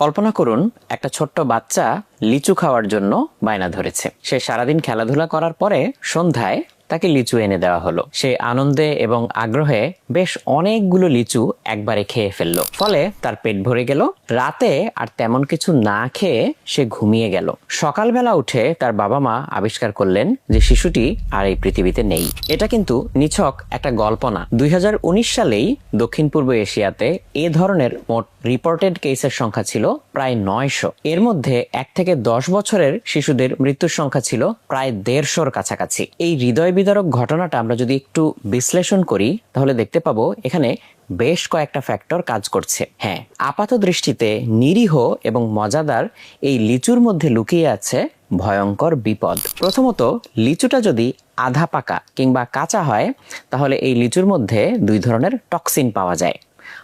কল্পনা করুন একটা ছোট্ট বাচ্চা লিচু খাওয়ার জন্য বায়না ধরেছে। সে সারাদিন খেলাধুলা করার পরে সন্ধ্যায় তাকে লিচু এনে দেওয়া হলো। সে আনন্দে এবং আগ্রহে বেশ অনেকগুলো লিচু একবারে খেয়ে ফেললো। ফলে তার পেট ভরে গেল। রাতে আর তেমন কিছু না খেয়ে সে ঘুমিয়ে গেল। সকালবেলা উঠে তার বাবা মা আবিষ্কার করলেন যে শিশুটি আর এই পৃথিবীতে নেই। এটা কিন্তু নিছক একটা গল্প না। 2019 সালেই দক্ষিণ পূর্ব এশিয়াতে এ ধরনের মোট রিপোর্টেড কেসের সংখ্যা ছিল প্রায় 900। এর মধ্যে 1 থেকে 10 বছরের শিশুদের মৃত্যুর সংখ্যা ছিল প্রায় 150-র কাছাকাছি। এই হৃদয় বিদারক ঘটনাটা আমরা যদি একটু বিশ্লেষণ করি তাহলে দেখতে পাবো এখানে বেশ কয়েকটা ফ্যাক্টর কাজ করছে। হ্যাঁ, আপাত দৃষ্টিতে নিরীহ এবং মজাদার এই লিচুর মধ্যে লুকিয়ে আছে ভয়ঙ্কর বিপদ। প্রথমত, লিচুটা যদি আধা পাকা কিংবা কাঁচা হয় তাহলে এই লিচুর মধ্যে 2 ধরনের টক্সিন পাওয়া যায়,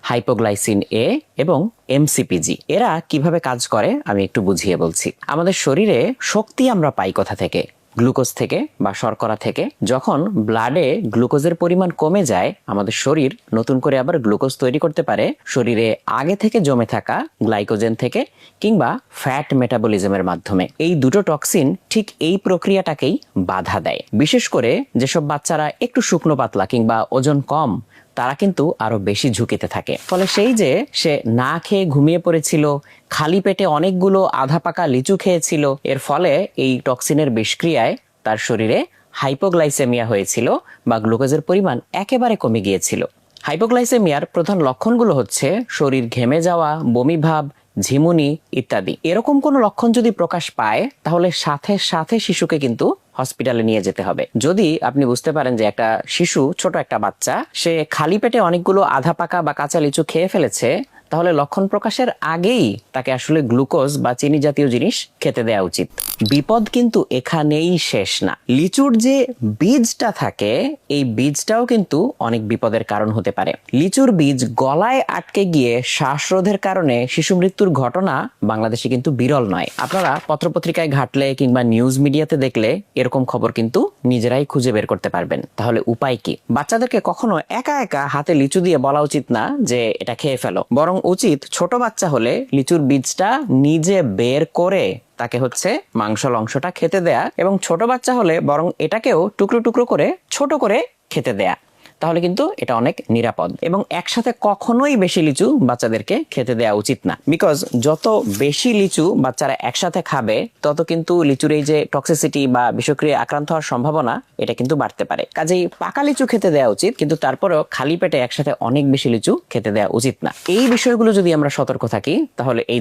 হাইপোগ্লাইসিন এ এবং এমসিপিজি। এরা কিভাবে কাজ করে আমি একটু বুঝিয়ে বলছি। আমাদের শরীরে শক্তি আমরা পাই কোথা থেকে? গ্লুকোজ থেকে বা শর্করা থেকে। যখন ব্লাডে গ্লুকোজের পরিমাণ কমে যায় আমাদের শরীর নতুন করে আবার গ্লুকোজ তৈরি করতে পারে শরীরে আগে থেকে জমে থাকা গ্লাইকোজেন থেকে কিংবা ফ্যাট মেটাবলিজমের মাধ্যমে। এই দুটো টক্সিন ঠিক এই প্রক্রিয়াটাকেই বাধা দেয়। বিশেষ করে যেসব বাচ্চারা একটু শুকনো পাতলা কিংবা ওজন কম তারা কিন্তু আরো বেশি ঝুঁকিতে থাকে। ফলে সেই যে সে না খেয়ে ঘুমিয়ে পড়েছিল, খালি পেটে অনেকগুলো আধা পাকা লিচু খেয়েছিল, এর ফলে এই টক্সিনের বিষক্রিয়ায় তার শরীরে হাইপোগ্লাইসেমিয়া হয়েছিল বা গ্লুকোজের পরিমাণ একেবারে কমে গিয়েছিল। হাইপোগ্লাইসেমিয়ার প্রধান লক্ষণগুলো হচ্ছে শরীর ঘেমে যাওয়া, বমি ভাব, ঝিমুনি ইত্যাদি। এরকম কোনো লক্ষণ যদি প্রকাশ পায় তাহলে সাথে সাথে শিশুকে কিন্তু হসপিটালে নিয়ে যেতে হবে। যদি আপনি বুঝতে পারেন যে একটা শিশু, ছোট একটা বাচ্চা, সে খালি পেটে অনেকগুলো আধা পাকা বা কাঁচা লিচু খেয়ে ফেলেছে, তাহলে লক্ষণ প্রকাশের আগেই তাকে আসলে গ্লুকোজ বা চিনি জাতীয় জিনিস খেতে দেওয়া উচিত। বিপদ কিন্তু এখানেই শেষ না। লিচুর যে বীজটা থাকে এই বীজটাও কিন্তু অনেক বিপদের কারণ হতে পারে। লিচুর বীজ গলায় আটকে গিয়ে শ্বাসরোধের কারণে শিশু মৃত্যুর ঘটনা বাংলাদেশে কিন্তু বিরল নয়। আপনারা পত্রপত্রিকায় ঘাটলে কিংবা নিউজ মিডিয়াতে দেখলে এরকম খবর কিন্তু নিজেরাই খুঁজে বের করতে পারবেন। তাহলে উপায় কি? বাচ্চাদেরকে কখনো একা একা হাতে লিচু দিয়ে বলা উচিত না যে এটা খেয়ে ফেলো। বরং উচিত ছোট বাচ্চা হলে লিচুর বীজটা নিজে বের করে তাকে মাংসল অংশটা খেতে দেয়া, এবং ছোট বাচ্চা হলে বরং এটাকেও টুকরো টুকরো করে ছোট করে খেতে দেয়া। তাহলে কিন্তু এটা অনেক নিরাপদ। এবং একসাথে কখনোই বেশি লিচু বাচ্চাদেরকে খেতে দেওয়া উচিত না। বিকজ যত বেশি লিচু বাচ্চারা একসাথে খাবে তত কিন্তু লিচুর এই যে টক্সিসিটি বা বিষক্রিয়া আক্রান্ত হওয়ার সম্ভাবনা এটা কিন্তু বাড়তে পারে। কাজেই পাকা লিচু খেতে দেওয়া উচিত, কিন্তু তারপরেও খালি পেটে একসাথে অনেক বেশি লিচু খেতে দেওয়া উচিত না। এই বিষয়গুলো যদি আমরা সতর্ক থাকি তাহলে এই